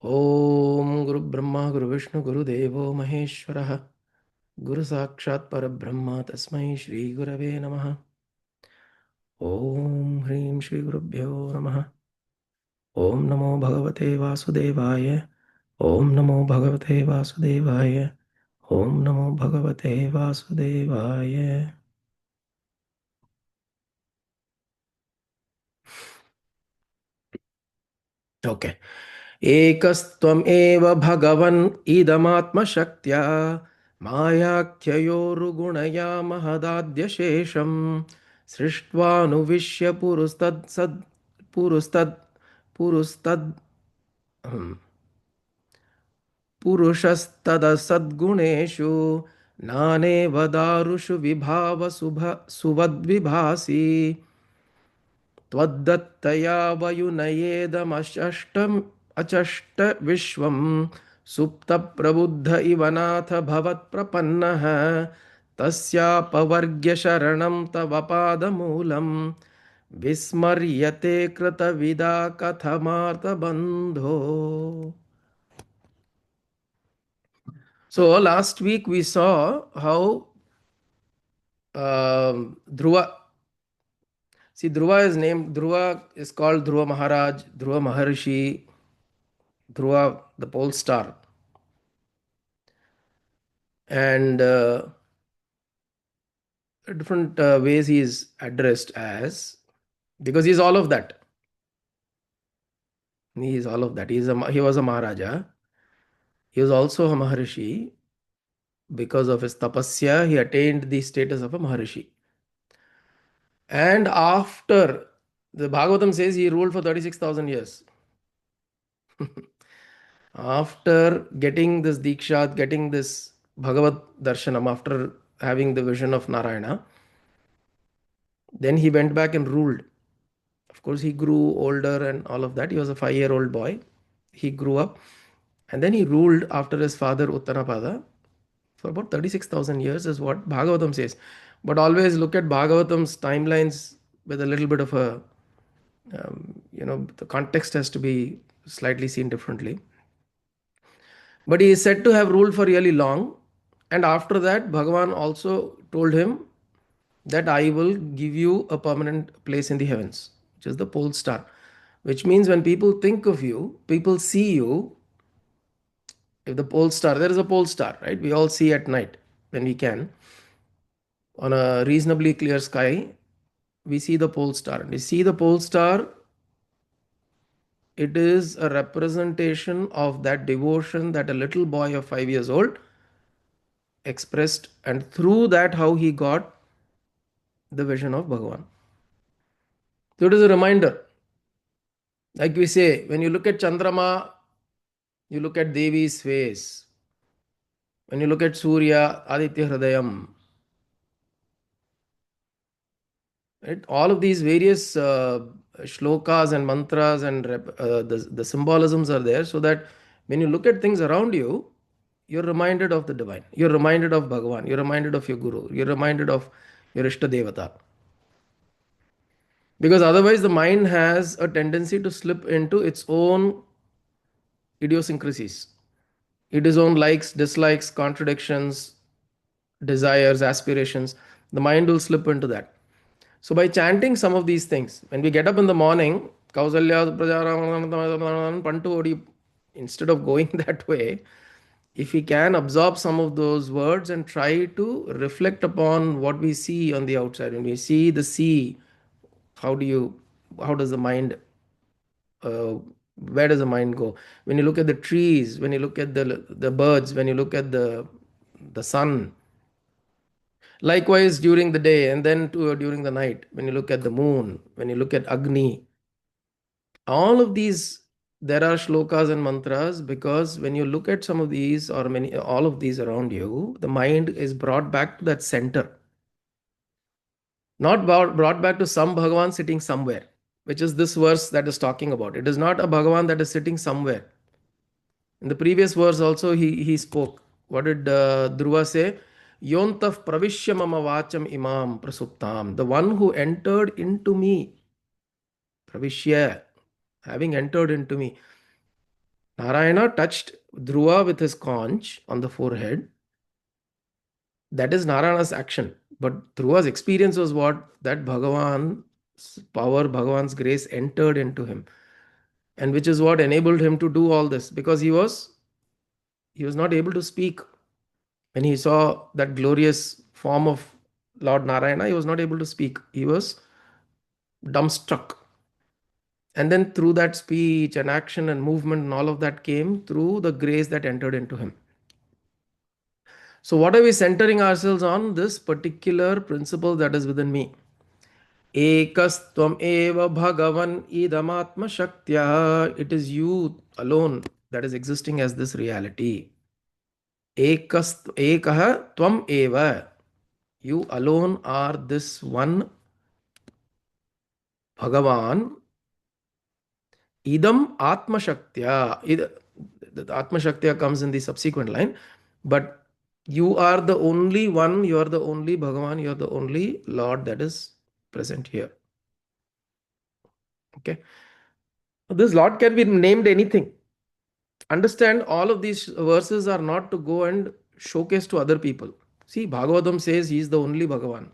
ॐ गुरुब्रह्मा गुरुविष्णु गुरुदेवो महेश्वरः गुरुसाक्षात् परब्रह्म तस्मै श्रीगुरवे नमः। ॐ ह्रीं श्रीगुरुभ्यो नमः। ॐ नमो भगवते वासुदेवाय। ॐ नमो भगवते वासुदेवाय। ॐ नमो भगवते वासुदेवाय। ओके। एकस्त्वम् एव भगवन् इदमात्मशक्त्या मायाख्ययोरुगुणया महदाद्यशेषं सृष्ट्वानुविश्य पुरुस्तद् पुरुषस्तदसद्गुणेषु नानेव दारुषु सुवद्विभासि त्वद्दत्तया वयुनयेदमशष्टम् अचष्ट विश्वं सुप्तप्रबुद्ध इव नाथ भवत्प्रपन्नः तस्यापवर्ग्य शरणं तव पादमूलं विस्मर्यते कृतविदा कथमार्तबन्धो. So last week we saw how Dhruva. See, Dhruva is called Dhruva Maharaj, Dhruva Maharishi, Dhruva, the pole star. And different ways he is addressed as, because he is all of that. He is all of that. He was a Maharaja. He was also a Maharishi. Because of his tapasya, he attained the status of a Maharishi. And after, the Bhagavatam says he ruled for 36,000 years. After getting this Dikshat, getting this Bhagavad Darshanam, after having the vision of Narayana, then he went back and ruled. Of course, he grew older and all of that. He was a 5-year-old boy. He grew up and then he ruled after his father Uttanapada for about 36,000 years, is what Bhagavatam says. But always look at Bhagavatam's timelines with a little bit of a, the context has to be slightly seen differently. But he is said to have ruled for really long. And after that, Bhagavan also told him that I will give you a permanent place in the heavens, which is the pole star. Which means when people think of you, people see you. If the pole star, there is a pole star, right? We all see at night when we can. On a reasonably clear sky, we see the pole star. And we see the pole star, it is a representation of that devotion that a little boy of 5 years old expressed, and through that how he got the vision of Bhagavan. So it is a reminder. Like we say, when you look at Chandrama, you look at Devi's face. When you look at Surya, Aditya Hridayam, right? All of these various shlokas and mantras and the symbolisms are there, so that when you look at things around you, you're reminded of the divine. You're reminded of Bhagavan. You're reminded of your Guru. You're reminded of your Ishta Devata. Because otherwise, the mind has a tendency to slip into its own idiosyncrasies, its own likes, dislikes, contradictions, desires, aspirations. The mind will slip into that. So, by chanting some of these things, when we get up in the morning, Kausalya, Pantu, instead of going that way, if we can absorb some of those words and try to reflect upon what we see on the outside, when we see the sea, how does the mind, where does the mind go? When you look at the trees, when you look at the birds, when you look at the sun, likewise during the day, and then during the night, when you look at the moon, when you look at Agni, all of these, there are shlokas and mantras, because when you look at some of these or all of these around you, the mind is brought back to that center, not brought back to some Bhagavan sitting somewhere, which is this verse that is talking about. It is not a Bhagavan that is sitting somewhere. In the previous verse also he spoke. What did Dhruva say? Yontaf pravishya mama vacham imam prasuptam. The one who entered into me. Pravishya, having entered into me. Narayana touched Dhruva with his conch on the forehead. That is Narayana's action. But Dhruva's experience was what? That Bhagavan's power, Bhagavan's grace entered into him. And which is what enabled him to do all this, because he was not able to speak. When he saw that glorious form of Lord Narayana, he was not able to speak. He was dumbstruck. And then through that speech and action and movement and all of that came through the grace that entered into him. So, what are we centering ourselves on? This particular principle that is within me. Ekastvam eva bhagavan idamatma shaktya. It is you alone that is existing as this reality. Ekaha tvam eva. You alone are this one Bhagavan. Idam Atma Shaktya. The Atma Shaktya comes in the subsequent line. But you are the only one, you are the only Bhagavan, you are the only Lord that is present here. Okay. This Lord can be named anything. Understand, all of these verses are not to go and showcase to other people. See, Bhagavatam says he is the only Bhagavan.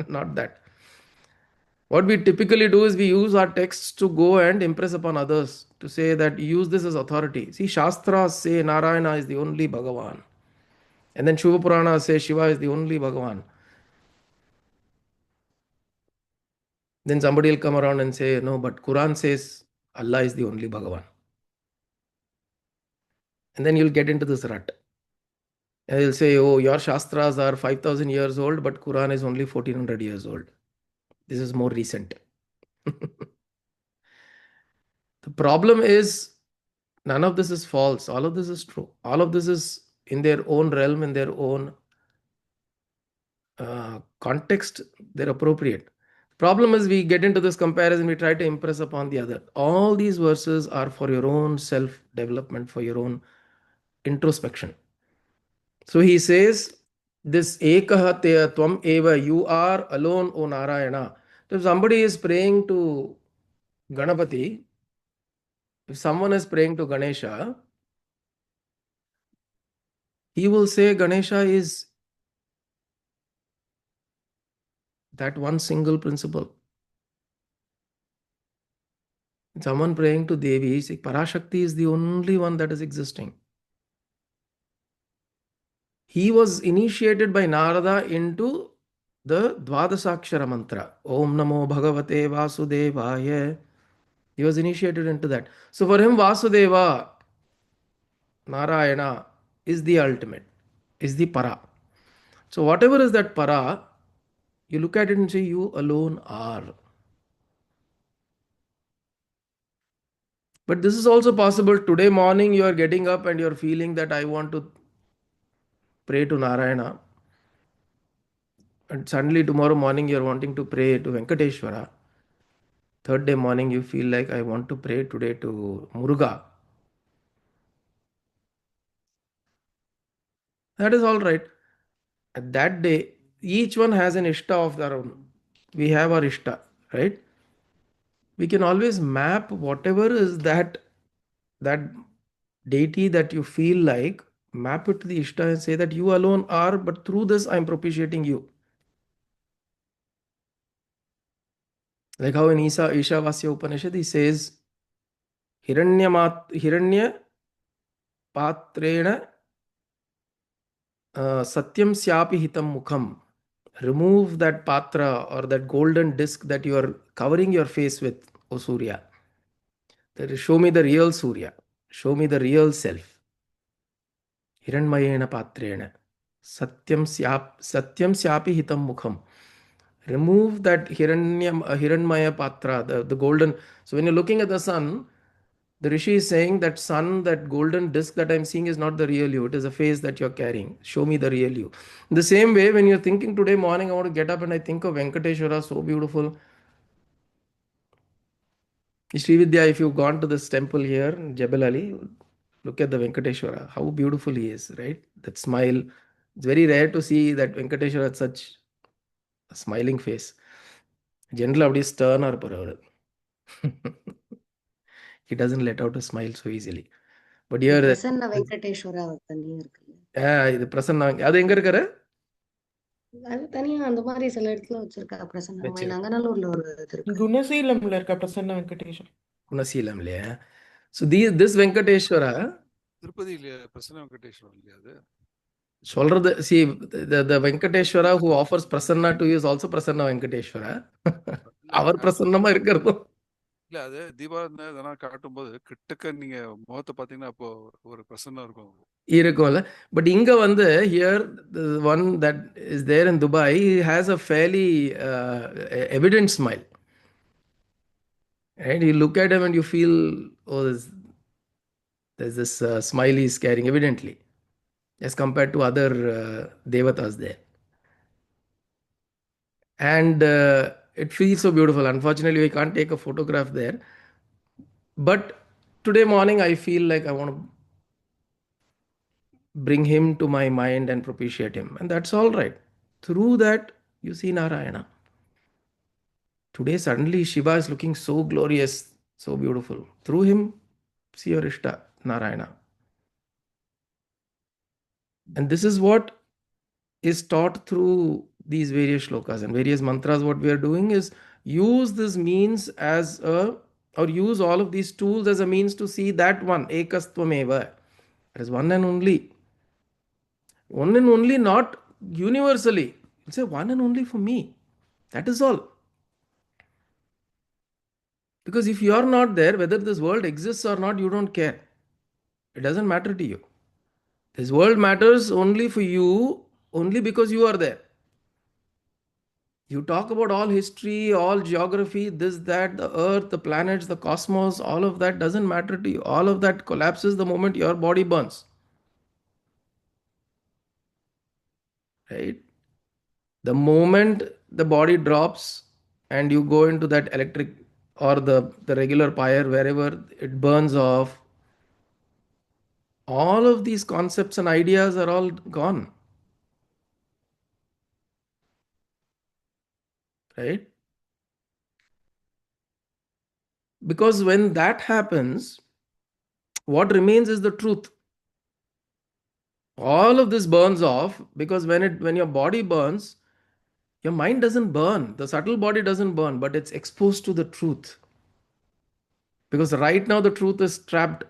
Not that. What we typically do is we use our texts to go and impress upon others, to say that use this as authority. See, Shastras say Narayana is the only Bhagavan. And then Shiva Purana says Shiva is the only Bhagavan. Then somebody will come around and say, no, but Quran says Allah is the only Bhagavan. And then you'll get into this rut. And they'll say, oh, your Shastras are 5,000 years old, but Quran is only 1400 years old. This is more recent. The problem is, none of this is false. All of this is true. All of this is in their own realm, in their own context, they're appropriate. Problem is, we get into this comparison, we try to impress upon the other. All these verses are for your own self development, for your own introspection. So he says, this Ekaha te tvam eva, you are alone, O Narayana. So if somebody is praying to Ganapati, if someone is praying to Ganesha, he will say Ganesha is that one single principle. Someone praying to Devi, say Parashakti is the only one that is existing. He was initiated by Narada into the Dvadasakshara mantra. Om Namo Bhagavate Vasudevaya. He was initiated into that. So for him, Vasudeva, Narayana, is the ultimate, is the para. So whatever is that para, you look at it and say, you alone are. But this is also possible. Today morning, you are getting up and you're feeling that I want to pray to Narayana. And suddenly tomorrow morning, you're wanting to pray to Venkateshwara. Third day morning, you feel like I want to pray today to Muruga. That is all right. At that day, each one has an Ishta of their own. We have our Ishta, right? We can always map whatever is that deity that you feel like, map it to the Ishta and say that you alone are, but through this I'm propitiating you. Like how in Ishavasya Upanishad he says, Hiranya patrena satyam syapi hitam mukham. Remove that patra or that golden disc that you are covering your face with, O Surya. That is, show me the real Surya. Show me the real self. Hiranmayena patrena. Satyam syapi hitam mukham. Remove that Hiranmaya patra, the golden. So when you're looking at the sun, the Rishi is saying that sun, that golden disc that I'm seeing is not the real you. It is a face that you're carrying. Show me the real you. In the same way, when you're thinking today morning, I want to get up and I think of Venkateshwara, so beautiful. Srividya, if you've gone to this temple here in Jebel Ali, look at the Venkateshwara, how beautiful he is, right? That smile. It's very rare to see that Venkateshwara had such a smiling face. Generally, stern or he doesn't let out a smile so easily. But இந்த year Prasanna Venkateswara அவர் தனியா இருக்குல்ல. இது பிரசன்னா அது எங்க இருக்காரு? அது தனியா அந்த மாதிரி சில இடத்துல வச்சிருக்கா பிரசன்ன. வச்சிருக்கு. நங்கநல்லூர்ல ஒரு இது இருக்கு. குணசீலம்ல இருக்க பிரசன்ன வெங்கடேஷன். குணசீலம் இல்லையா? ஸோ திஸ் வெங்கடேஸ்வரா திருப்பதியில பிரசன்ன வெங்கடேஸ்வரர் இல்லையா அது? சொல்றது see the Venkateshwara who offers Prasanna to you is also Prasanna Venkateshwara. இல்ல அவர் பிரசன்னமா இருக்கிறதும் இல்ல அது தீபாவளி இதெல்லாம் காட்டும்போது கிட்டக்க நீங்க முகத்தை பாத்தீங்கன்னா அப்போ ஒரு பிரசன்னம் இருக்கும். இருக்கும்ல. பட் இங்க வந்து here the one that is there in Dubai he has a fairly evident smile. Right? You look at him and you feel, oh, there's this smile he's carrying evidently as compared to other devatas there. And it feels so beautiful. Unfortunately, we can't take a photograph there. But today morning, I feel like I want to bring him to my mind and propitiate him. And that's all right. Through that, you see Narayana. Today, suddenly, Shiva is looking so glorious, so beautiful. Through him, see your Ishta, Narayana. And this is what is taught through these various shlokas and various mantras. What we are doing is use this means as a, or use all of these tools as a means to see that one, ekastvameva. That is one and only. One and only, not universally. You say one and only for me. That is all. Because if you are not there, whether this world exists or not, you don't care. It doesn't matter to you. This world matters only for you, only because you are there. You talk about all history, all geography, this, that, the earth, the planets, the cosmos, all of that doesn't matter to you. All of that collapses the moment your body burns. Right? The moment the body drops and you go into that electric or the regular fire, wherever it burns off, all of these concepts and ideas are all gone. Right? Because when that happens, what remains is the truth. All of this burns off because when your body burns, your mind doesn't burn. The subtle body doesn't burn, but it's exposed to the truth. Because right now the truth is trapped,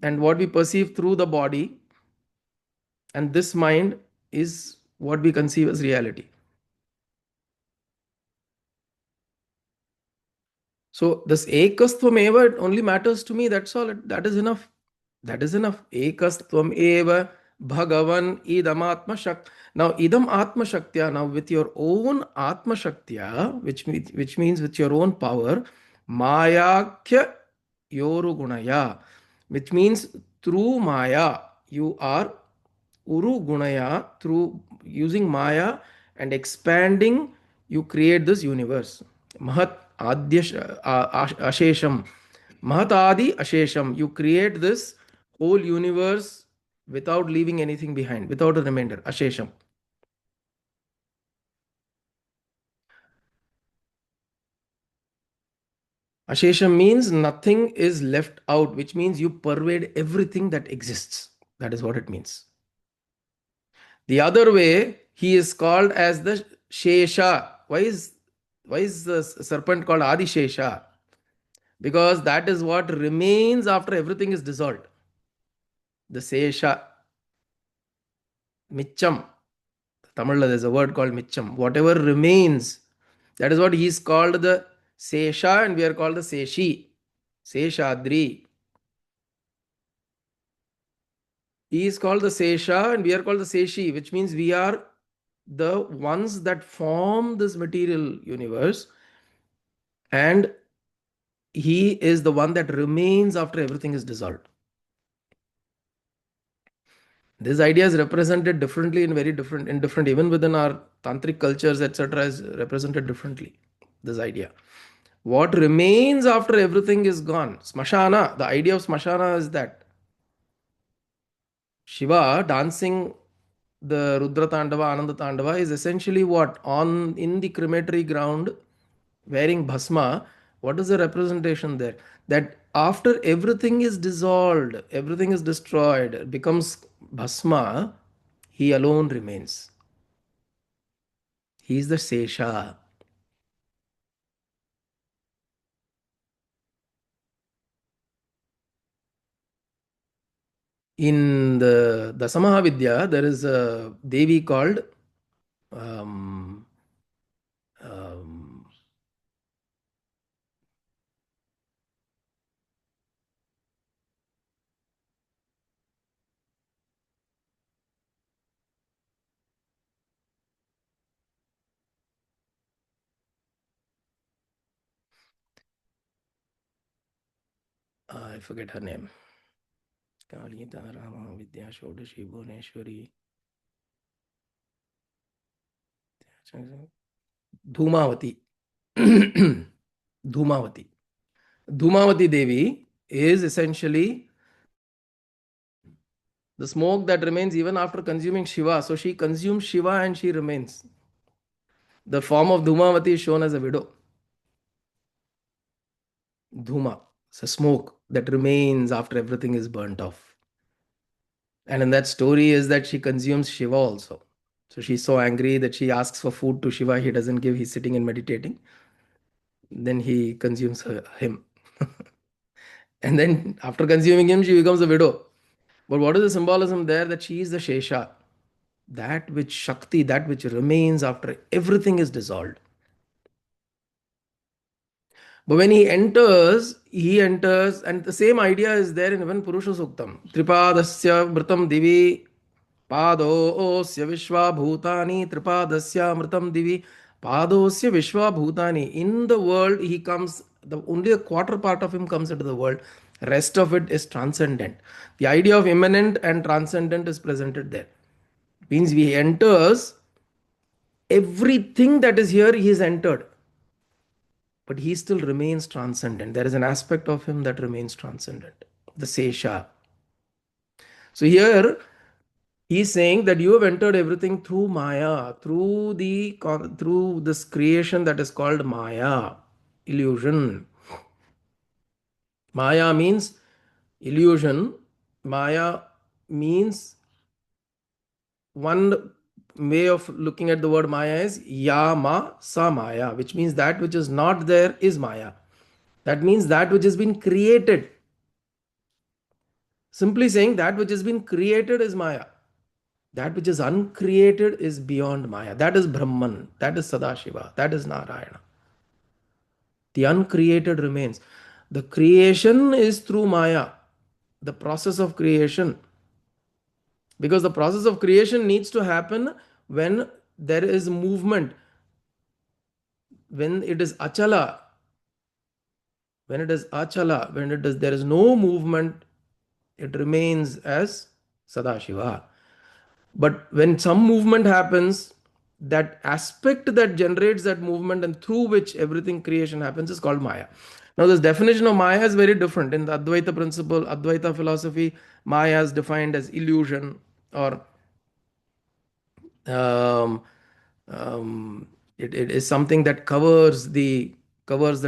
and what we perceive through the body and this mind is what we conceive as reality. So this ekastvam eva, it only matters to me. That's all. That is enough. That is enough. Ekastvam eva bhagavan idam atma shakt. Now idam atma shaktya. Now with your own atma shaktya, which means with your own power, mayakya yoru gunaya, which means through maya you are uru gunaya, through using maya and expanding you create this universe. Mahat adya ashesham. Mahat adi ashesham. You create this whole universe without leaving anything behind, without a remainder. Ashesham. Ashesham means nothing is left out, which means you pervade everything that exists. That is what it means. The other way, he is called as the Shesha. Why is the serpent called Adi Shesha? Because that is what remains after everything is dissolved. The Sesha. Micham. Tamil, there's a word called Micham. Whatever remains, that is what he is called the Sesha, and we are called the Seshi. Seshadri. He is called the Sesha, and we are called the Seshi, which means we are the ones that form this material universe, and he is the one that remains after everything is dissolved. This idea is represented differently in different, even within our tantric cultures, etc., is represented differently. This idea. What remains after everything is gone? Smashana. The idea of Smashana is that Shiva dancing the Rudra Tandava, Ananda Tandava is essentially what? In the crematory ground, wearing bhasma, What is the representation there? That after everything is dissolved, everything is destroyed, becomes bhasma, he alone remains. He is the Sesha. In the Dasamaha Vidya, there is a Devi called um, um, I forget her name. Kali Rama Vidya Shodashi Bhuneshwari Dhumavati. Dhumavati. Dhumavati Devi is essentially the smoke that remains even after consuming Shiva. So she consumes Shiva and she remains. The form of Dhumavati is shown as a widow. Dhuma, it's a smoke that remains after everything is burnt off. And in that story is that she consumes Shiva also. So she's so angry that she asks for food to Shiva. He doesn't give. He's sitting and meditating. Then he consumes him. And then after consuming him, she becomes a widow. But what is the symbolism there? That she is the Shesha. That which Shakti, that which remains after everything is dissolved. But when he enters, and the same idea is there in even Purusha Suktam. Tripadasya mritam divi padosya vishwa bhutani tripadasya mritam divi padosya vishwa bhutani. In the world, he comes, only a quarter part of him comes into the world. Rest of it is transcendent. The idea of immanent and transcendent is presented there. Means he enters, everything that is here, he is entered. But he still remains transcendent. There is an aspect of him that remains transcendent, the Sesha. So here he is saying that you have entered everything through Maya, through this creation that is called Maya, illusion. Maya means illusion. Maya means, one way of looking at the word Maya is Yama Sa Maya, which means that which is not there is Maya. That means that which has been created. Simply saying that which has been created is Maya. That which is uncreated is beyond Maya. That is Brahman. That is Sadashiva. That is Narayana. The uncreated remains. The creation is through Maya. The process of creation. Because the process of creation needs to happen when there is movement. When it is achala. When it is achala, there is no movement, it remains as Sadashiva. But when some movement happens, that aspect that generates that movement and through which everything creation happens is called Maya. Now, this definition of Maya is very different. In the Advaita principle, Advaita philosophy, Maya is defined as illusion, or um, it is something that covers the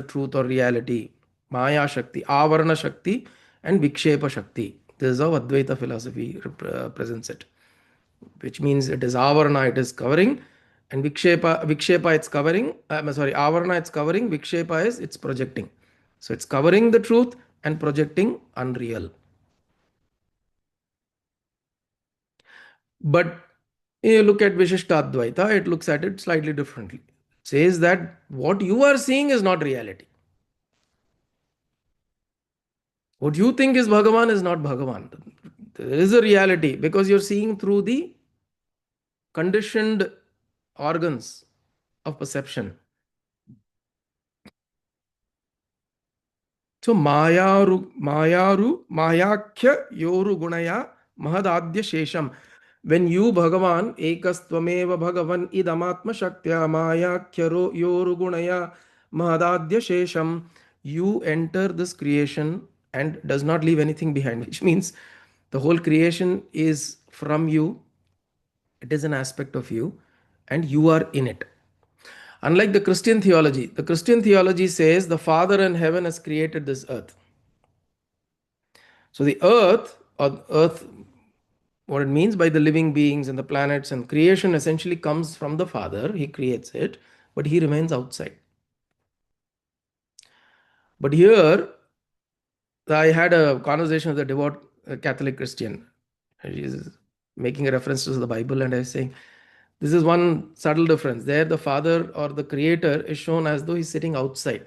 truth or reality. Maya Shakti, Avarana Shakti, and Vikshepa Shakti. This is how Advaita philosophy presents it, which means it is Avarana, it is covering, and Vikshepa it's covering. Avarana it's covering, Vikshepa is it's projecting. So it's covering the truth and projecting unreal. But you look at Vishishtadvaita, it looks at it slightly differently. It says that what you are seeing is not reality. What you think is Bhagavan is not Bhagavan. There is a reality because you're seeing through the conditioned organs of perception. So Mayaru Mayakhya Yoru Gunaya Mahadadya Shesham. When you Bhagavan Ekastvameva Bhagavan Idamatma Shaktya Mayakhya Yoru Gunaya Mahadadya Shesham, you enter this creation and does not leave anything behind, which means the whole creation is from you, it is an aspect of you, and you are in it. Unlike the Christian theology says the Father in heaven has created this earth. So the earth, what it means by the living beings and the planets and creation essentially comes from the Father. He creates it, but he remains outside. But here, I had a conversation with a devout Catholic Christian. She's making a reference to the Bible, and I was saying, this is one subtle difference. There, the Father or the Creator is shown as though he's sitting outside.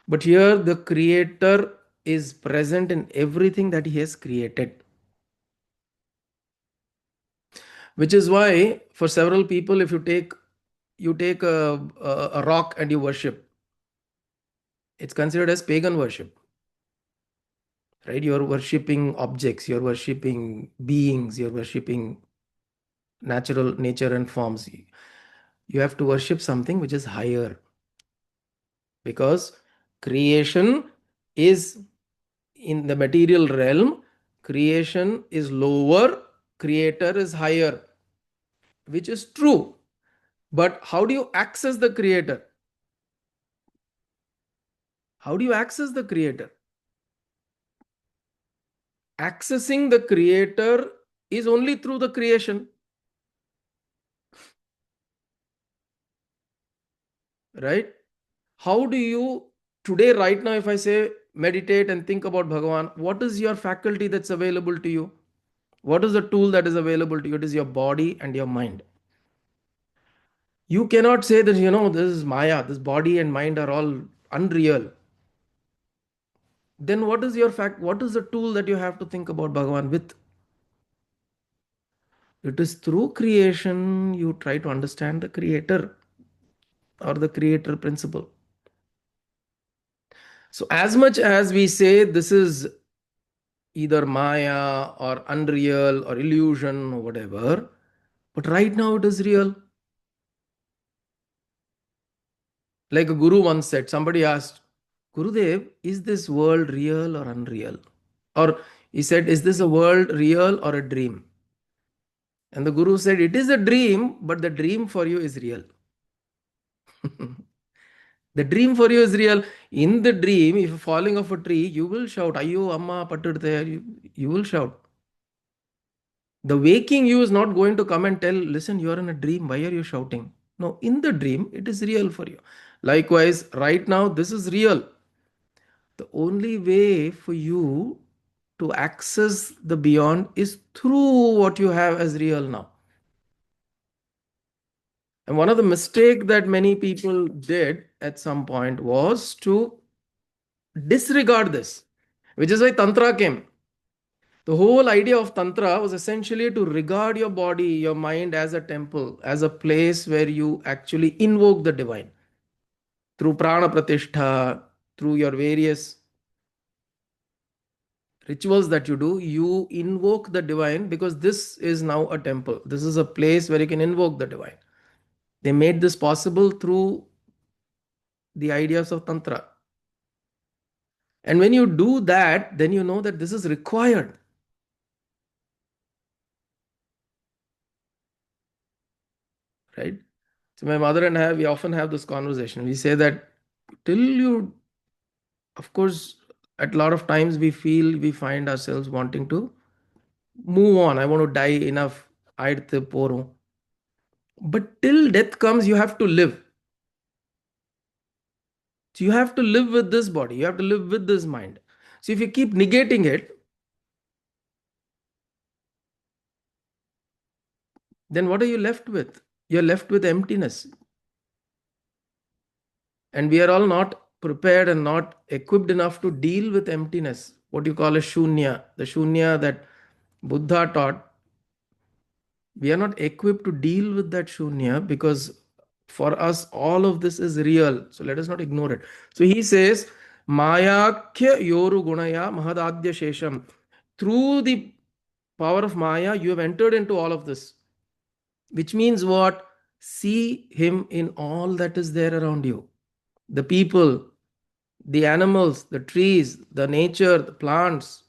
But here, the Creator is present in everything that he has created. Which is why, for several people, if you take a rock and you worship, it's considered as pagan worship. Right? You're worshipping objects, you're worshipping beings, you're worshipping natural nature and forms. You have to worship something which is higher, because creation is in the material realm, creation is lower, creator is higher, which is true. But how do you access the creator? How do you access the creator? Accessing the creator is only through the creation. Right? How do you today, right now, if I say meditate and think about Bhagavan, what is your faculty that's available to you? What is the tool that is available to you? It is your body and your mind. You cannot say that, this is Maya, this body and mind are all unreal. Then what is your what is the tool that you have to think about Bhagavan with? It is through creation you try to understand the creator or the creator principle. So as much as we say this is either Maya or unreal or illusion or whatever, but right now it is real. Like a guru once said, somebody asked, Gurudev, is this world real or unreal? Or he said, is this a world real or a dream? And the guru said, it is a dream, but the dream for you is real. The dream for you is real. In the dream, if you're falling off a tree, you will shout, Ayyo, Amma, Pattudte, you will shout. The waking you is not going to come and tell, listen, you are in a dream. Why are you shouting? No, in the dream, it is real for you. Likewise, right now, this is real. The only way for you to access the beyond is through what you have as real now. And one of the mistakes that many people did at some point was to disregard this, which is why Tantra came. The whole idea of Tantra was essentially to regard your body, your mind as a temple, as a place where you actually invoke the divine. Through prana pratishtha, through your various rituals that you do, you invoke the divine, because this is now a temple. This is a place where you can invoke the divine. They made this possible through the ideas of Tantra. And when you do that, then you know that this is required. Right? So my mother and I, we often have this conversation. We say that till you, of course, at a lot of times we find ourselves wanting to move on. I want to die enough. Aidthu porum. But till death comes, you have to live. So you have to live with this body. You have to live with this mind. So if you keep negating it, then what are you left with? You're left with emptiness. And we are all not prepared and not equipped enough to deal with emptiness, what you call a shunya, the shunya that Buddha taught. We are not equipped to deal with that shunya, because for us all of this is real. So let us not ignore it. So he says, Mayakya yoru gunaya mahadadya shesham. Through the power of Maya, you have entered into all of this. Which means what? See him in all that is there around you. The people, the animals, the trees, the nature, the plants,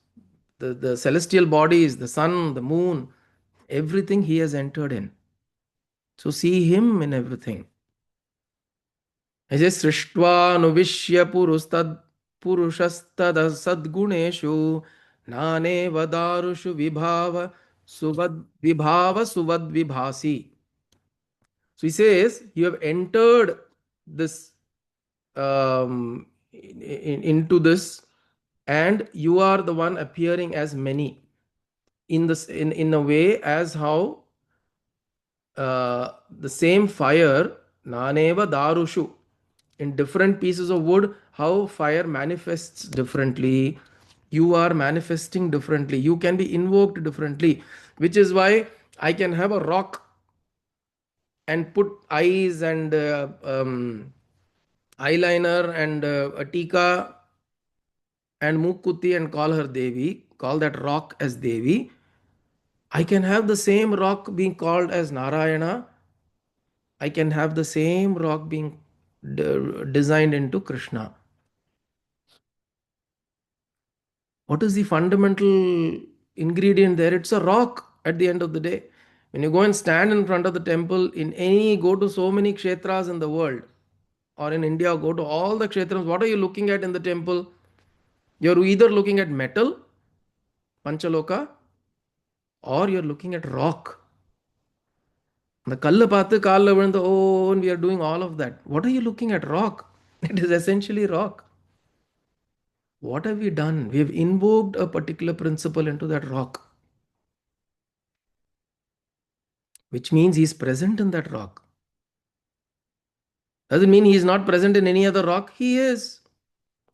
the celestial bodies, the sun, the moon, everything he has entered in. So see him in everything. He says, Srishtva nuvishya purushastad sadguneshu nane vadarushu suvad vibhasi. So he says, you have entered this into this, and you are the one appearing as many in this in a way as how the same fire naneva darushu, in different pieces of wood, how fire manifests differently, you are manifesting differently, you can be invoked differently, which is why I can have a rock and put eyes and eyeliner and a tika and mukuti and call her Devi, call that rock as Devi. I can have the same rock being called as Narayana. I can have the same rock being designed into Krishna. What is the fundamental ingredient there? It's a rock at the end of the day. When you go and stand in front of the temple, go to so many kshetras in the world, or in India, go to all the kshetras, what are you looking at in the temple? You're either looking at metal, Panchaloka, or you're looking at rock. The கல்லு பார்த்து காலில் விழுந்து, oh, and we are doing all of that. What are you looking at? Rock. It is essentially rock. What have we done? We have invoked a particular principle into that rock, which means he is present in that rock. Doesn't mean he is not present in any other rock. He is.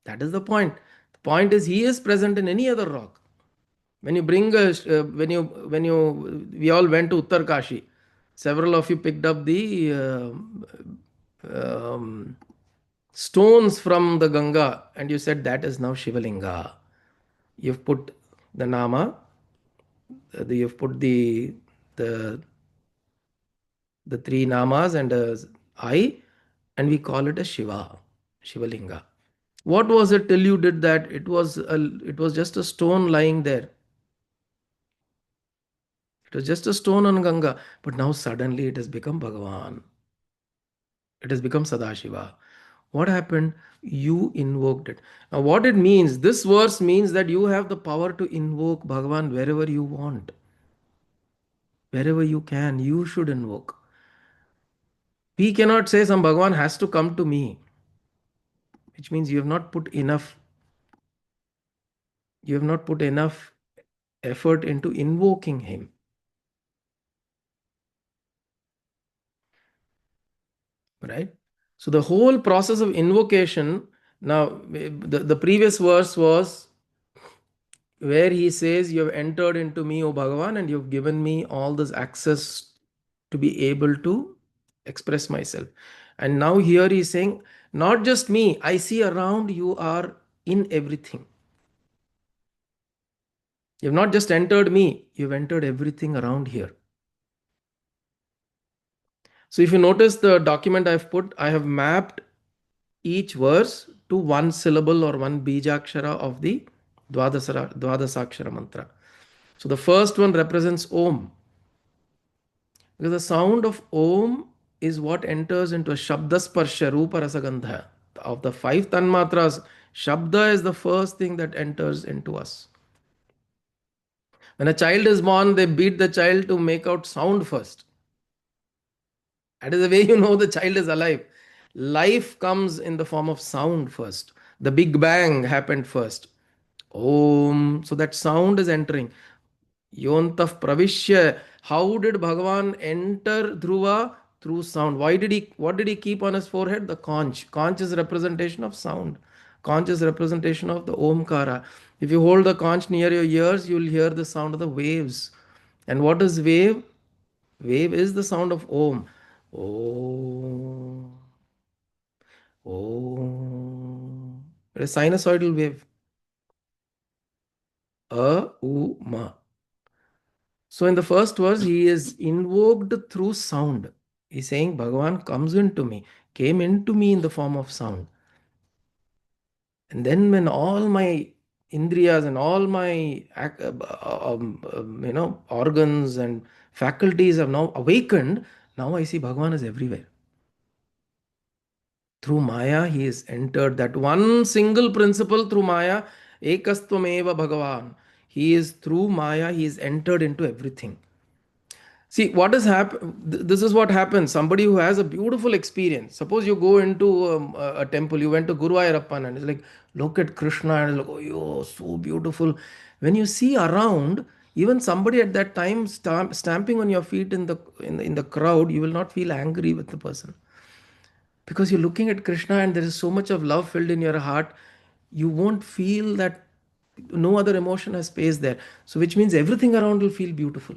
That is the point. The point is he is present in any other rock. When you bring we all went to Uttar Kashi. Several of you picked up the stones from the Ganga, and you said that is now Shivalinga. You've put the Nama, you've put the the three Namas and I, and we call it a Shivalinga. What was it till you did that? It was just a stone lying there. It was just a stone on Ganga, but now suddenly it has become Bhagavan. It has become Sadashiva. What happened? You invoked it. Now, what it means, this verse means that you have the power to invoke Bhagavan wherever you want. Wherever you can, you should invoke. We cannot say some Bhagavan has to come to me, which means you have not put enough effort into invoking him. Right? So the whole process of invocation, now the previous verse was where he says, you have entered into me, O Bhagavan, and you've given me all this access to be able to express myself. And now here he's saying, not just me, I see around you are in everything. You've not just entered me, you've entered everything around here. So if you notice the document I've put, I have mapped each verse to one syllable or one bijakshara of the Dvadasakshara mantra. So the first one represents Om. Because the sound of Om is what enters into a Shabdasparsha, Rupa Rasagandha. Of the five Tanmatras, Shabda is the first thing that enters into us. When a child is born, they beat the child to make out sound first. That is the way you know the child is alive. Life comes in the form of sound first. The Big Bang happened first. Om. So that sound is entering. Yontaf Pravishya. How did Bhagavan enter Dhruva? Through sound. What did he keep on his forehead? The conch. Conch is representation of sound. Conch is representation of the Omkara. If you hold the conch near your ears, you will hear the sound of the waves. And what is wave? Wave is the sound of Om. Om. Om. A sinusoidal wave. U, ma. So in the first verse, he is invoked through sound. He's saying, Bhagavan comes into me, came into me in the form of sound. And then when all my indriyas and all my organs and faculties have now awakened, Now I see Bhagavan is everywhere. Through Maya, he is entered that one single principle through Maya, Ekastvameva Bhagavan. He is through Maya, he is entered into everything. See, what has happened? This is what happens. Somebody who has a beautiful experience. Suppose you go into a temple, you went to Guruvayurappan and it's like, look at Krishna and it's like, oh, yo, so beautiful. When you see around, even somebody at that time stamping on your feet in the crowd, you will not feel angry with the person because you're looking at Krishna and there is so much of love filled in your heart. You won't feel that no other emotion has space there. So, which means everything around will feel beautiful.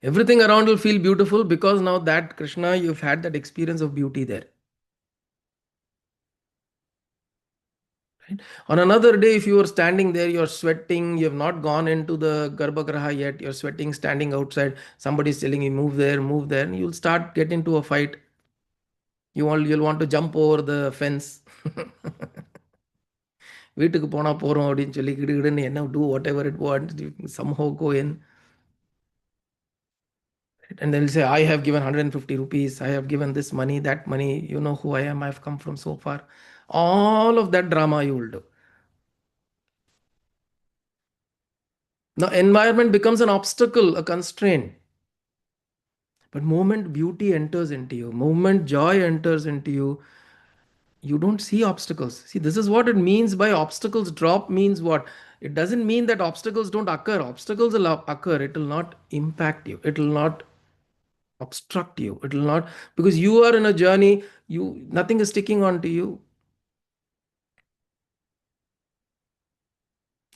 Everything around will feel beautiful because now that Krishna, you've had that experience of beauty there. Right? On another day, if you are standing there, you're sweating, you have not gone into the Garbhagriha yet, you're sweating, standing outside, somebody's telling you, move there, and you'll start get into a fight. You'll want to jump over the fence. வீட்டுக்கு போனா போறோம் அப்படின்னு சொல்லி கிடுகிடுன்னு என்ன do whatever it wants, you can somehow go in. And they'll say, I have given 150 rupees, I have given this money, that money, you know who I am, I've come from so far. All of that drama you will do. Now, environment becomes an obstacle, a constraint. But moment beauty enters into you, moment joy enters into you, you don't see obstacles. See, this is what it means by obstacles drop means what? It doesn't mean that obstacles don't occur. Obstacles will occur. It will not impact you. It will not obstruct you. It will not, because you are in a journey, nothing is sticking on to you.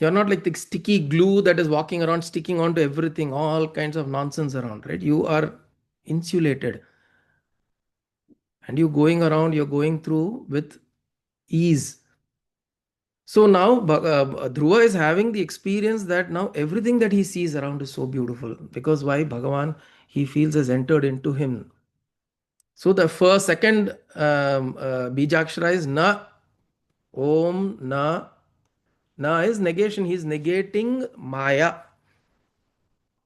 You're not like the sticky glue that is walking around sticking onto everything, all kinds of nonsense around, right? You are insulated. And you going around, you're going through with ease. So now Dhruva is having the experience that now everything that he sees around is so beautiful. Because why? Bhagavan, he feels, has entered into him. So the second Bijakshara is Na, Om, Na. Na is negation. He's negating Maya.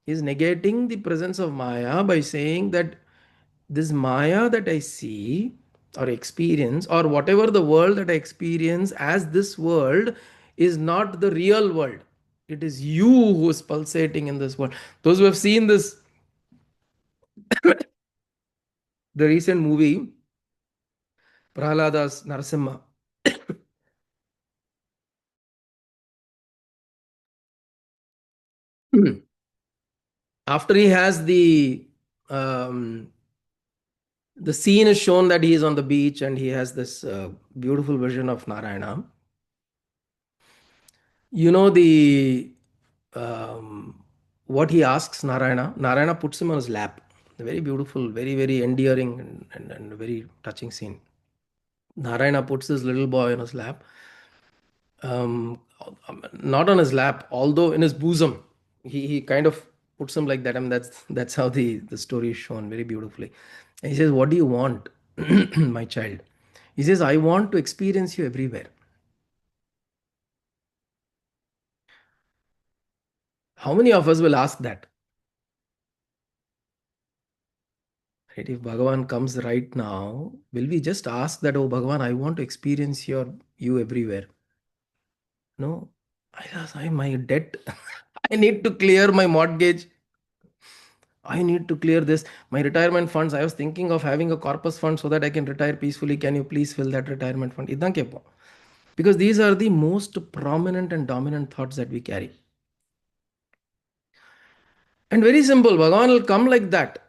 He's negating the presence of Maya by saying that this Maya that I see or experience, or whatever the world that I experience as this world, is not the real world. It is you who is pulsating in this world. Those who have seen this, the recent movie, Prahlada's Narasimha. After he has the scene is shown that he is on the beach and he has this beautiful vision of Narayana. You know what he asks Narayana? Narayana puts him on his lap. A very beautiful, very, very endearing and very touching scene. Narayana puts this little boy on his lap. Not on his lap, although in his bosom. He kind of puts him like that. I mean, that's how the story is shown very beautifully. And he says, what do you want, my child? He says, I want to experience you everywhere. How many of us will ask that? Right? If Bhagavan comes right now, will we just ask that, oh Bhagavan, I want to experience you everywhere? No. I my debt. I need to clear my mortgage. I need to clear this. My retirement funds. I was thinking of having a corpus fund so that I can retire peacefully. Can you please fill that retirement fund? Idan kepo. Because these are the most prominent and dominant thoughts that we carry. And very simple, Bhagavan will come like that.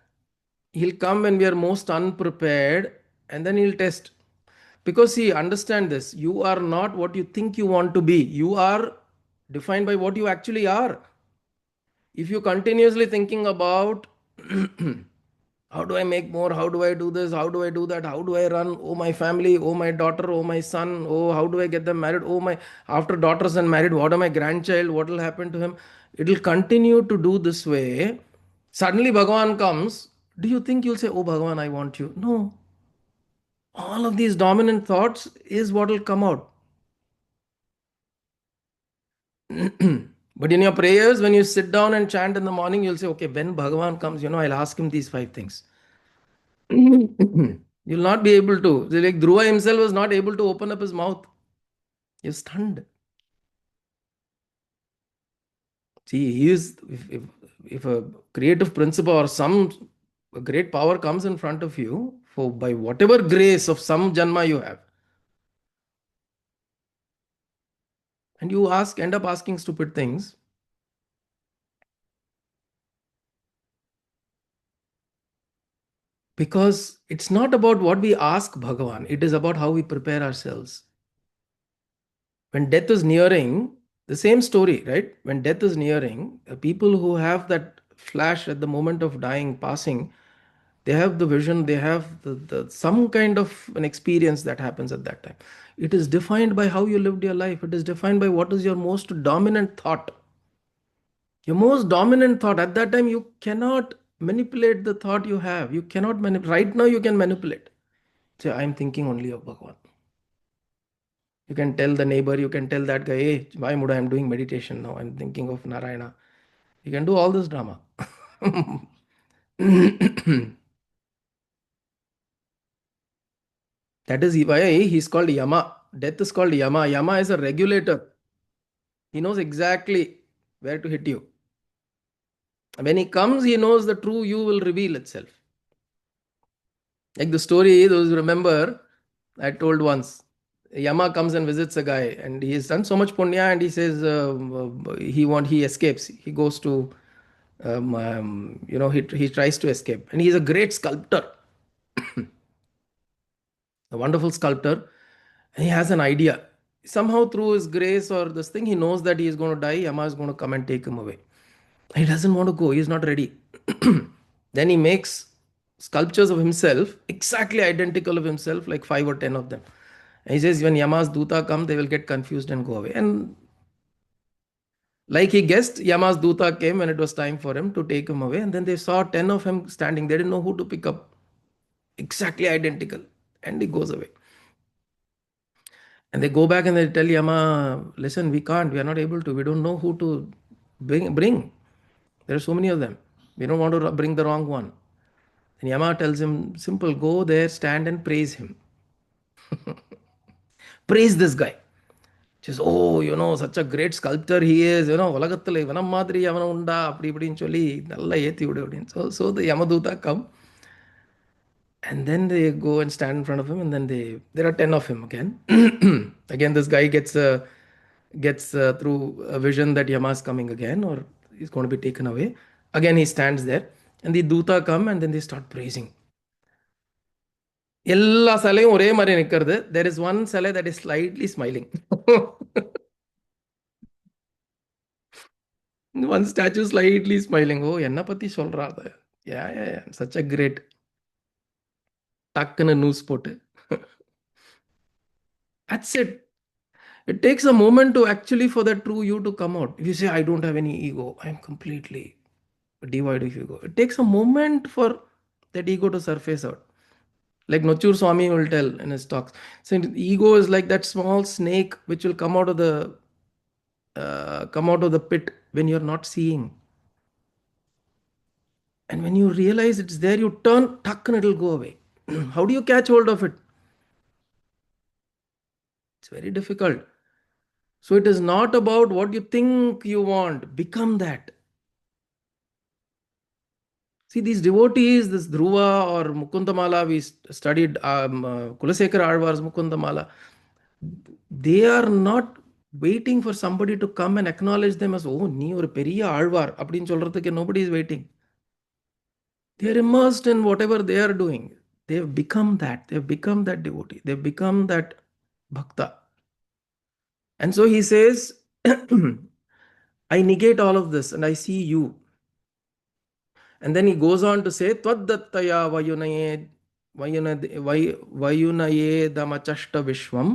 He'll come when we are most unprepared and then he'll test. Because see, understand this, you are not what you think you want to be. You are defined by what you actually are. If you continuously thinking about how do I make more, how do I do this, how do I do that, how do I run, oh my family, oh my daughter, oh my son, oh how do I get them married, oh my, after daughters and married, what are my grandchild, what will happen to him, it will continue to do this way. Suddenly Bhagavan comes, do you think you'll say, oh Bhagavan, I want you? No. All of these dominant thoughts is what will come out. But in your prayers, when you sit down and chant in the morning, you'll say, okay, when Bhagavan comes, I'll ask him these 5 things. You'll not be able to. Like Dhruva himself was not able to open up his mouth. He's stunned. See, if a creative principle or some great power comes in front of you, by whatever grace of some janma you have, and you end up asking stupid things, because it's not about what we ask Bhagavan, it is about how we prepare ourselves. When death is nearing, the same story, right? When death is nearing, people who have that flash at the moment of dying, passing, they have the vision, they have some kind of an experience that happens at that time. It is defined by how you lived your life. It is defined by what is your most dominant thought. Your most dominant thought at that time, you cannot manipulate the thought you have. You cannot manipulate. Right now, you can manipulate. Say, I'm thinking only of Bhagavan. You can tell the neighbor, you can tell that guy, hey, why would I am doing meditation now? I'm thinking of Narayana. You can do all this drama. That is why he's called Yama. Death is called Yama. Yama is a regulator. He knows exactly where to hit you. When he comes, he knows the true you will reveal itself. Like the story, those remember, I told once. Yama comes and visits a guy, and he has done so much punya, and he says he escapes. He goes to, he tries to escape, and he's a great sculptor, a wonderful sculptor, and he has an idea. Somehow, through his grace or this thing, he knows that he is going to die. Yama is going to come and take him away. He doesn't want to go. He's not ready. Then he makes sculptures of himself, exactly identical of himself, like 5 or 10 of them. And he says, when Yama's Duta come, they will get confused and go away. And like he guessed, Yama's Duta came when it was time for him to take him away. And then they saw 10 of him standing. They didn't know who to pick up. Exactly identical. And he goes away. And they go back and they tell Yama, listen, we can't. We are not able to. We don't know who to bring. There are so many of them. We don't want to bring the wrong one. And Yama tells him, simple, go there, stand and praise him. Praise this guy. Says, oh, such a great sculptor he is, உலகத்தில் இவனம் மாதிரி அவன உண்டா அப்படி இப்படின்னு சொல்லி நல்லா ஏற்றி விடு அப்படின்னு. So the Yamaduta come, and then they go and stand in front of him, and then there are 10 of him again. Again, this guy gets through a vision that Yama is coming again, or he's going to be taken away. Again, he stands there, and the Duta come, and then they start praising. எல்லா சிலையும் ஒரே மாதிரி நிற்கிறது. There is one சிலை that is slightly smiling. One statue slightly smiling. Oh, என்ன பத்தி சொல்றாரு? Yeah. Such a great டக்குன்னு நியூஸ் போட்டு. That's it. It takes a moment to actually for the true you to come out. If you say, I don't have any ego, I'm completely devoid of ego. It takes a moment for that ego to surface out. Like Nochur Swami will tell in his talks. So ego is like that small snake which will come out of the pit when you're not seeing. And when you realize it's there, you turn, tuck, and it'll go away. How do you catch hold of it? It's very difficult. So it is not about what you think you want. Become that. See, these devotees, this Dhruva or Mukundamala, we studied Kulasekara Alvar's Mukundamala. They are not waiting for somebody to come and acknowledge them as, oh, nee or periya Alvar. Appadin solradhukku nobody is waiting. They are immersed in whatever they are doing. They have become that. They have become that devotee. They have become that bhakta. And so he says, I negate all of this and I see you. And then he goes on to say, Twaddattaya vayunaye damachashta vishwam.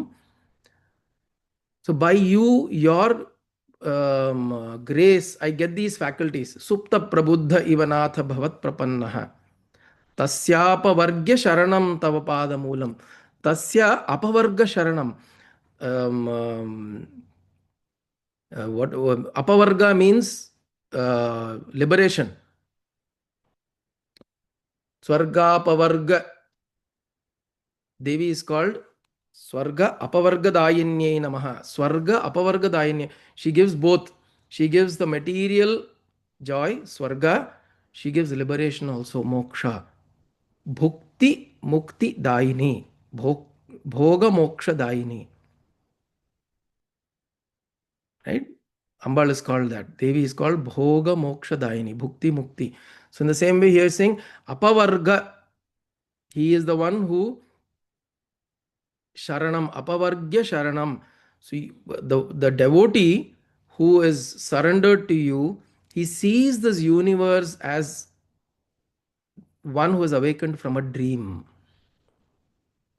So by you, your grace, I get these faculties. Supta prabuddha ivanatha bhavat prapannaha. Tasyapavargya sharanam tava padamulam. Tasya apavarga sharanam. What Apavarga means liberation. Swarga Apavarga. Devi is called Swarga Apavarga Dayinye Namaha. Swarga Apavarga Dayinye. She gives both. She gives the material joy, Swarga. She gives liberation also, Moksha. Bhukti Mukti Dayini. Bhoga Moksha Dayini. Right? Ambal is called that. Devi is called Bhoga Moksha Dayini. Bhukti Mukti. So in the same way, here is saying Apavarga. He is the one who Sharanam, Apavargya Sharanam. So the devotee who is surrendered to you, he sees this universe as one who is awakened from a dream.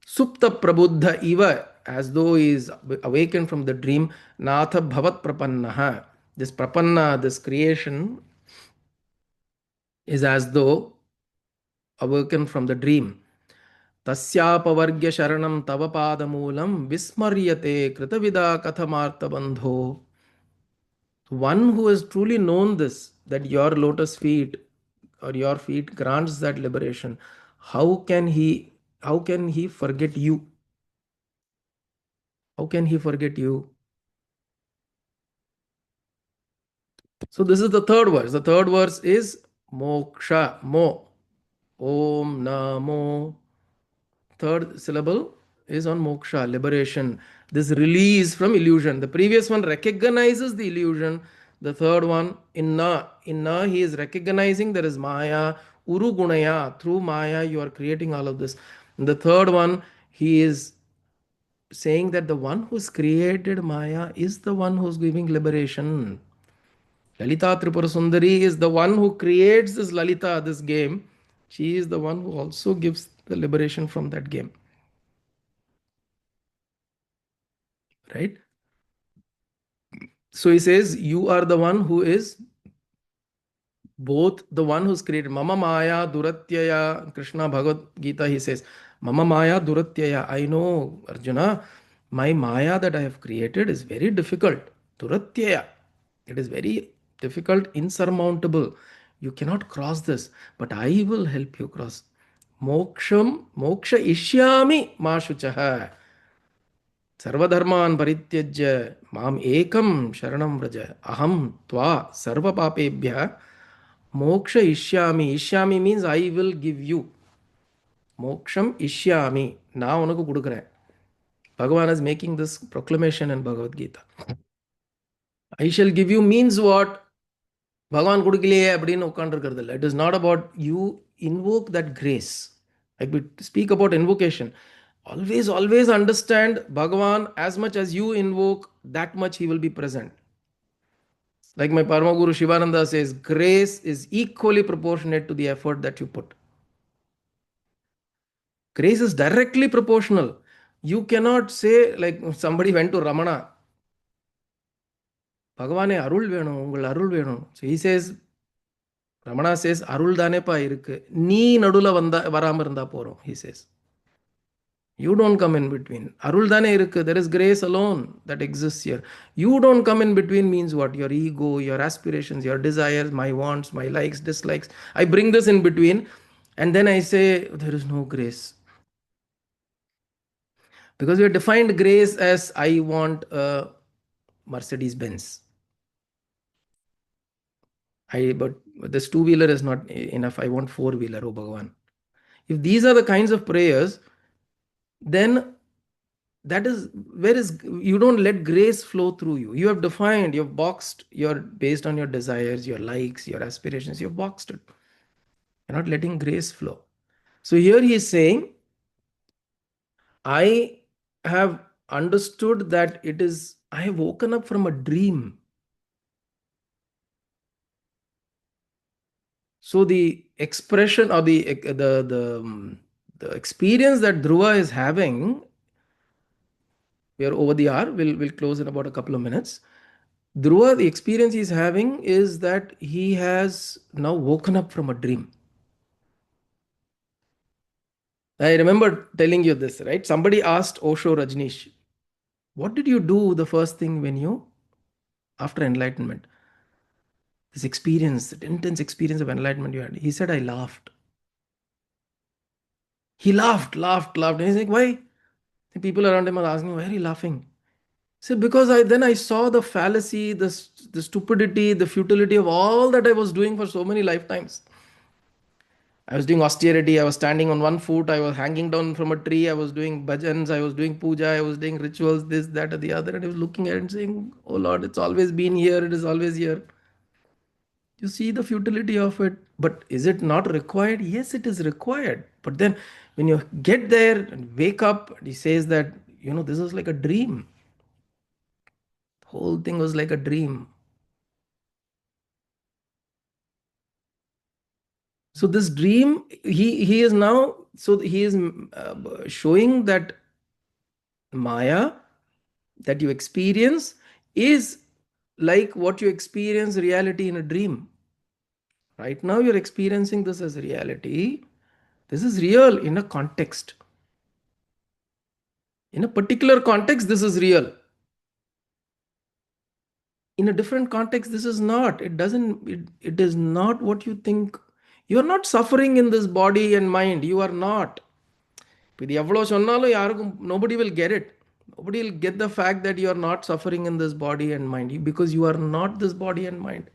Supta Prabuddha Iva, as though he is awakened from the dream. Natha Bhavat Prapannaha. This Prapanna, this creation, is as though awakened from the dream. Tasyapavargya Sharanam Tava Padamulam Vismaryate Kritavida Kathamartha Bandho. One who has truly known this, that your lotus feet or your feet grants that liberation, how can he forget you? How can he forget you? So this is the third verse. The third verse is moksha, mo, om namo. Third syllable is on moksha, liberation, this release from illusion. The previous one recognizes the illusion. The third one, inna, he is recognizing there is maya, uru gunaya. Through maya, you are creating all of this. And the third one, he is saying that the one who's created maya is the one who's giving liberation. Lalita Tripura Sundari is the one who creates this Lalita, this game. She is the one who also gives the liberation from that game. Right? So he says, you are the one who is both the one who's created. Mama Maya Duratyaya. Krishna Bhagavad Gita, he says, Mama Maya Duratyaya. I know, Arjuna, my Maya that I have created is very difficult. Duratyaya. It is very difficult, insurmountable. You cannot cross this, but I will help you cross. Moksha ishyami ma shuchaha. सर्वधर्मान् परित्यज्य माम एकं शरणं व्रज अहम त्वा सर्व पापेभ्यः मोक्ष इष्यामि. इष्यामि means I will give you. மோக்ஷம் இஷ்யாமி, நான் உனக்கு கொடுக்குறேன். Bhagavan is making this proclamation in Bhagavad Gita. I shall give you means what? பகவான் கொடுக்கலையே அப்படின்னு உட்காந்துருக்கிறது இல்லை. It is not about you invoke that grace. Like we speak about invocation. Always understand Bhagavan, as much as you invoke, that much he will be present. Like my Parama Guru Shivananda says, grace is equally proportionate to the effort that you put. Grace is directly proportional. You cannot say, like somebody went to Ramana, Bhagavane arul venum, ungal arul venum. So he says, Ramana says, arul dane pa irukku. Nee nadula varama irundha porom, he says. You don't come in between. Arul dane irukku. There is grace alone that exists here. You don't come in between means what? Your ego, your aspirations, your desires, my wants, my likes, dislikes. I bring this in between and then I say there is no grace. Because we have defined grace as I want a Mercedes Benz. But this two-wheeler is not enough. I want four-wheeler, oh Bhagavan. If these are the kinds of prayers, then that is where is you don't let grace flow through you. You have defined, you've boxed, you're based on your desires, your likes, your aspirations, you've boxed it. You're not letting grace flow. So here he is saying, I have understood that I have woken up from a dream. So the expression or the experience that Dhruva is having, we are over the hour, we'll close in about a couple of minutes. Dhruva, the experience he's having is that he has now woken up from a dream. I remember telling you this, right? Somebody asked Osho Rajneesh, what did you do the first thing when you after enlightenment? This experience, that intense experience of enlightenment you had. He said, I laughed. He laughed. And he's like, why? The people around him are asking, why are you laughing? So because I saw the fallacy, the stupidity, the futility of all that I was doing for so many lifetimes. I was doing austerity, I was standing on one foot, I was hanging down from a tree, I was doing bhajans, I was doing puja, I was doing rituals, this, that, or the other, and I was looking at it and saying, oh Lord, it's always been here, it is always here. You see the futility of it, but is it not required? Yes, it is required. But then when you get there and wake up, he says that, this is like a dream. The whole thing was like a dream. So this dream, he is now, so he is showing that Maya that you experience is like what you experience reality in a dream. Right now, you're experiencing this as reality. This is real in a context. In a particular context, this is real. In a different context, this is not. It is not what you think. You are not suffering in this body and mind. You are not. இது எவ்வளோ சொன்னாலும் யாருக்கும் nobody will get it. Nobody will get the fact that you are not suffering in this body and mind because you are not this body and mind.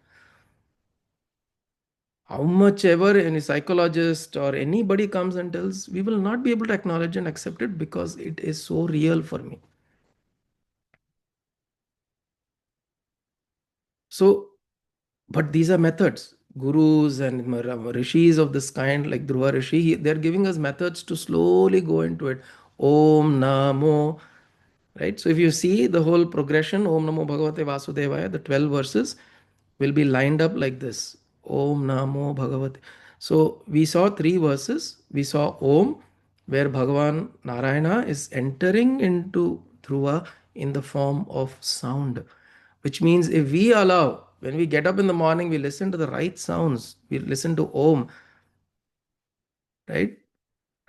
How much ever any psychologist or anybody comes and tells, we will not be able to acknowledge and accept it because it is so real for me. So, but these are methods. Gurus and rishis of this kind, like Dhruva Rishi, they're giving us methods to slowly go into it. Om Namo. Right? So if you see the whole progression, Om Namo Bhagavate Vasudevaya, the 12 verses will be lined up like this. Om Namo Bhagavate. So we saw 3 verses. We saw Om, where Bhagavan Narayana is entering into Dhruva in the form of sound. Which means if we allow, when we get up in the morning, we listen to the right sounds. We listen to Om, right?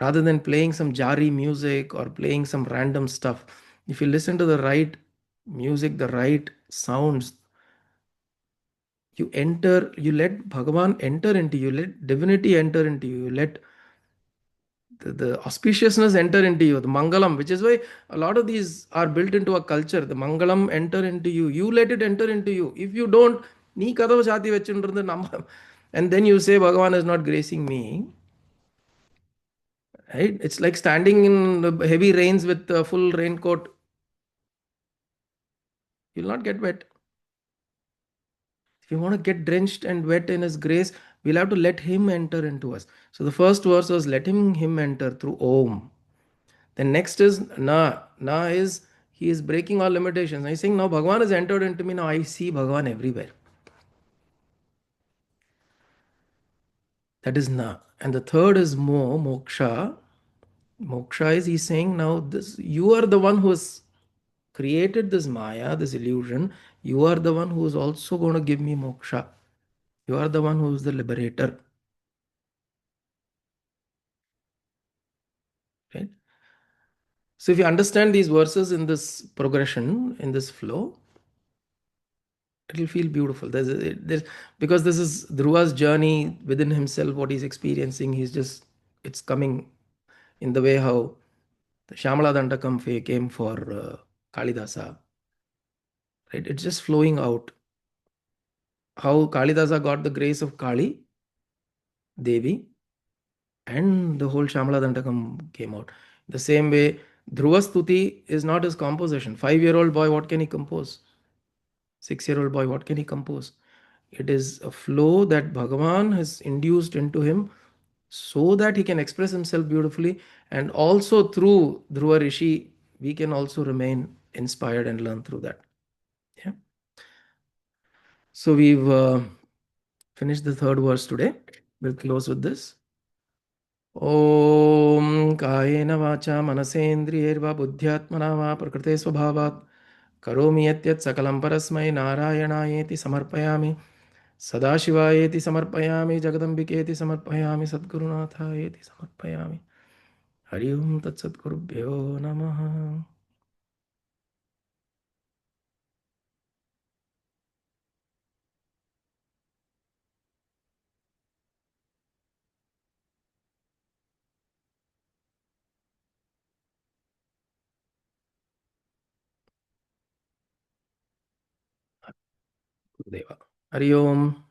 Rather than playing some jari music or playing some random stuff. If you listen to the right music, the right sounds, you let Bhagavan enter into you, let divinity enter into you, let the auspiciousness enter into you, the Mangalam, which is why a lot of these are built into a culture. The Mangalam enter into you. You let it enter into you. If you don't, nee kadava chati vechundrathu nama, and then you say Bhagavan is not gracing me, right? It's like standing in the heavy rains with a full raincoat. You'll not get wet. If you want to get drenched and wet in His grace, we'll have to let Him enter into us. So the first verse was letting Him enter through Om. Then next is Na. Na is He is breaking all limitations. He's saying now Bhagavan has entered into me. Now I see Bhagavan everywhere. That is Na. And the third is Mo, Moksha. Moksha is He's saying now this you are the one who has created this Maya, this illusion. You are the one who is also going to give me moksha. You are the one who is the liberator. Right? So if you understand these verses in this progression, in this flow, it will feel beautiful. Because this is Dhruva's journey within himself, what he's experiencing, it's coming in the way how the Shyamala Dandakam came for Kalidasa. Right? It's just flowing out. How Kalidasa got the grace of Kali Devi, and the whole Shyamala Dandakam came out. The same way, Dhruva Stuti is not his composition. 5-year-old boy, what can he compose? 6-year-old boy, what can he compose? It is a flow that Bhagavan has induced into him so that he can express himself beautifully. And also through Dhruva Rishi, we can also remain inspired and learn through that. Yeah. So we've finished the 3rd verse today. We'll close with this. ॐ कायेन वाचा मनसेन्द्रियैर्वा बुद्ध्यात्मना वा प्रकृते स्वभावात् करोमि यत् सकलं परस्मै नारायणायेति समर्पयामि सदाशिवायेति समर्पयामि जगदम्बिकेति समर्पयामि सद्गुरुनाथायेति समर्पयामि हरि ओं तत्सद्गुरुभ्यो नमः வாசுதேவா. ஹரி ஓம்.